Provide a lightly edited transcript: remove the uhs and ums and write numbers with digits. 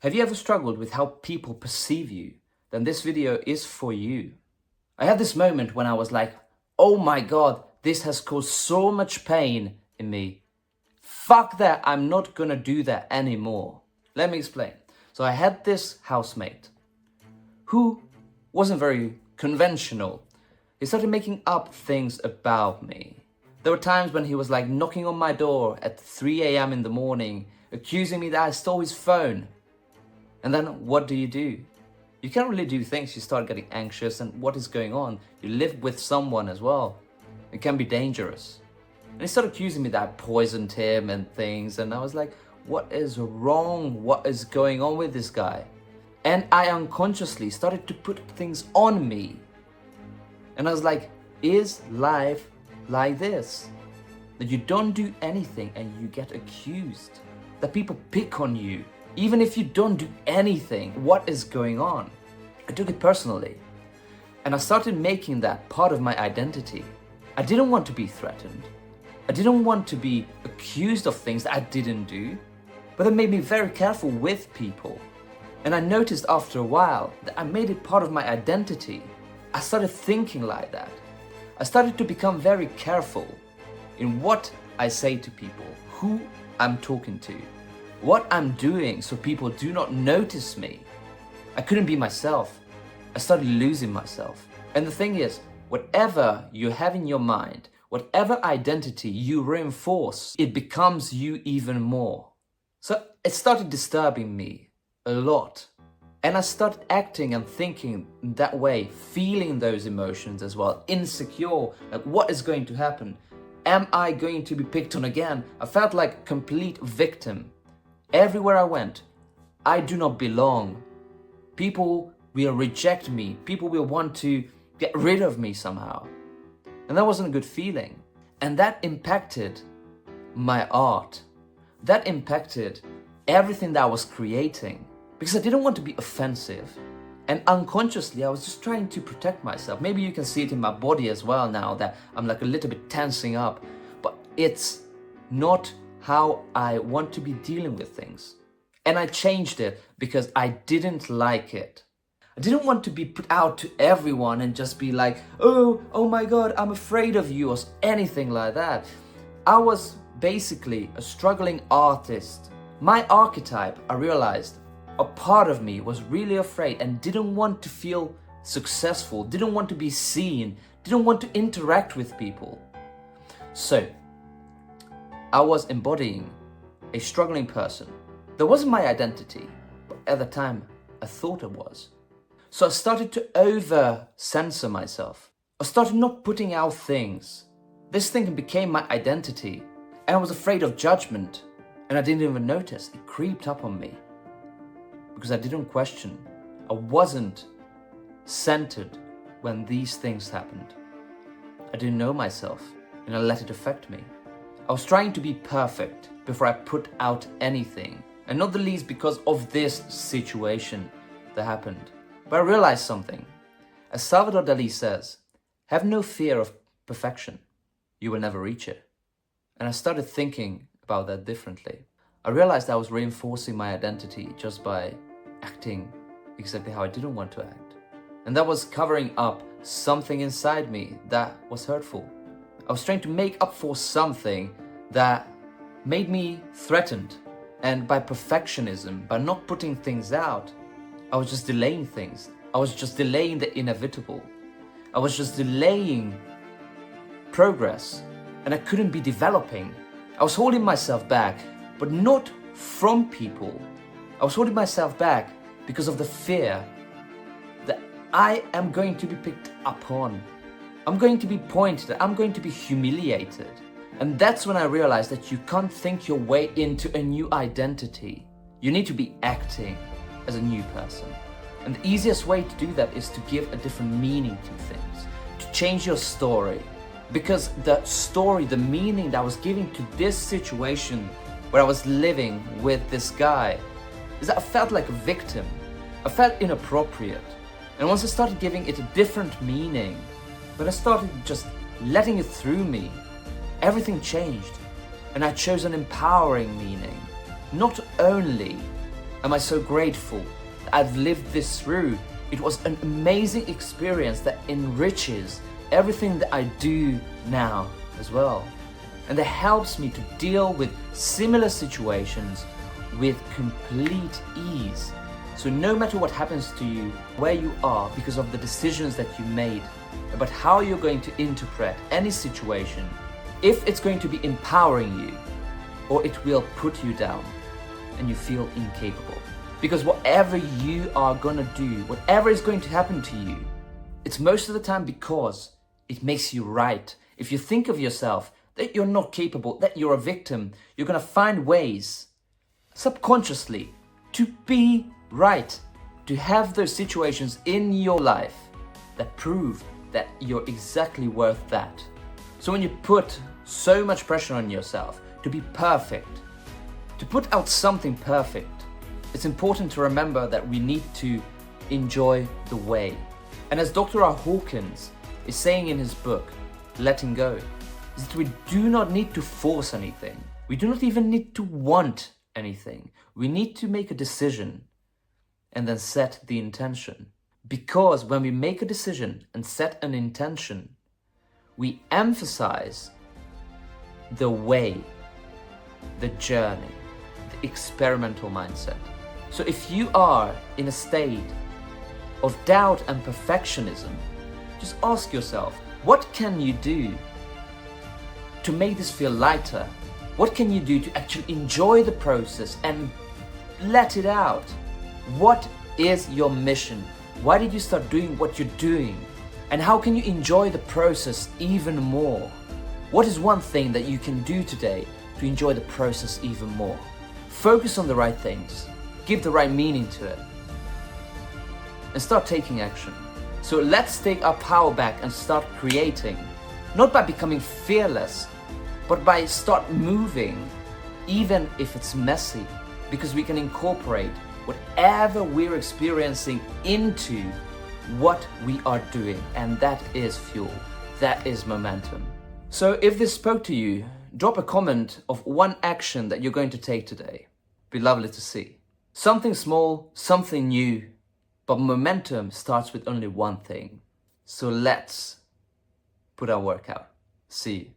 Have you ever struggled with how people perceive you? Then this video is for you. I had this moment when I was like, oh my God, this has caused so much pain in me. Fuck that, I'm not gonna do that anymore. Let me explain. So I had this housemate who wasn't very conventional. He started making up things about me. There were times when he was like knocking on my door at 3 a.m. in the morning, accusing me that I stole his phone. And then what do? You can't really do things, you start getting anxious, and what is going on? You live with someone as well. It can be dangerous. And he started accusing me that I poisoned him and things, and I was like, what is wrong? What is going on with this guy? And I unconsciously started to put things on me. And I was like, is life like this? That you don't do anything and you get accused? That people pick on you? Even if you don't do anything, what is going on? I took it personally. And I started making that part of my identity. I didn't want to be threatened. I didn't want to be accused of things that I didn't do. But that made me very careful with people. And I noticed after a while that I made it part of my identity. I started thinking like that. I started to become very careful in what I say to people, who I'm talking to, what I'm doing so people do not notice me. I couldn't be myself. I started losing myself. And the thing is, whatever you have in your mind, whatever identity you reinforce, it becomes you even more. So it started disturbing me a lot. And I started acting and thinking that way, feeling those emotions as well, insecure, like what is going to happen? Am I going to be picked on again? I felt like a complete victim. Everywhere I went, I do not belong. People will reject me. People will want to get rid of me somehow. And that wasn't a good feeling. And that impacted my art. That impacted everything that I was creating. Because I didn't want to be offensive. And unconsciously, I was just trying to protect myself. Maybe you can see it in my body as well now that I'm like a little bit tensing up. But it's not how I want to be dealing with things. And I changed it because I didn't like it. I didn't want to be put out to everyone and just be like, oh my God, I'm afraid of you or anything like that. I was basically a struggling artist. My archetype, I realized, a part of me was really afraid and didn't want to feel successful, didn't want to be seen, didn't want to interact with people. So, I was embodying a struggling person. That wasn't my identity, but at the time, I thought it was. So I started to over-censor myself. I started not putting out things. This thing became my identity, and I was afraid of judgment, and I didn't even notice. It creeped up on me. Because I didn't question. I wasn't centered when these things happened. I didn't know myself, and I let it affect me. I was trying to be perfect before I put out anything, and not the least because of this situation that happened. But I realized something. As Salvador Dali says, have no fear of perfection. You will never reach it. And I started thinking about that differently. I realized I was reinforcing my identity just by acting exactly how I didn't want to act. And that was covering up something inside me that was hurtful. I was trying to make up for something that made me threatened. And by perfectionism, by not putting things out, I was just delaying things. I was just delaying the inevitable. I was just delaying progress. And I couldn't be developing. I was holding myself back, but not from people. I was holding myself back because of the fear that I am going to be picked upon. I'm going to be pointed at. I'm going to be humiliated. And that's when I realized that you can't think your way into a new identity. You need to be acting as a new person. And the easiest way to do that is to give a different meaning to things, to change your story. Because the story, the meaning that I was giving to this situation where I was living with this guy, is that I felt like a victim. I felt inappropriate. And once I started giving it a different meaning, when I started just letting it through me, everything changed. And I chose an empowering meaning. Not only am I so grateful that I've lived this through. It was an amazing experience that enriches everything that I do now as well. And that helps me to deal with similar situations with complete ease. So no matter what happens to you, where you are, because of the decisions that you made, about how you're going to interpret any situation, if it's going to be empowering you, or it will put you down and you feel incapable. Because whatever you are gonna do, whatever is going to happen to you, it's most of the time because it makes you right. If you think of yourself that you're not capable, that you're a victim, you're gonna find ways subconsciously to be right, to have those situations in your life that prove that you're exactly worth that. So when you put so much pressure on yourself to be perfect, to put out something perfect, it's important to remember that we need to enjoy the way. And as Dr. R. Hawkins is saying in his book, Letting Go, is that we do not need to force anything. We do not even need to want anything. We need to make a decision and then set the intention. Because when we make a decision and set an intention, we emphasize the way, the journey, the experimental mindset. So if you are in a state of doubt and perfectionism, just ask yourself, what can you do to make this feel lighter? What can you do to actually enjoy the process and let it out? What is your mission? Why did you start doing what you're doing? And how can you enjoy the process even more? What is one thing that you can do today to enjoy the process even more? Focus on the right things. Give the right meaning to it. And start taking action. So let's take our power back and start creating. Not by becoming fearless, but by start moving, even if it's messy. Because we can incorporate whatever we're experiencing into what we are doing. And that is fuel. That is momentum. So if this spoke to you, drop a comment of one action that you're going to take today. Be lovely to see. Something small, something new, but momentum starts with only one thing. So let's put our work out. See you.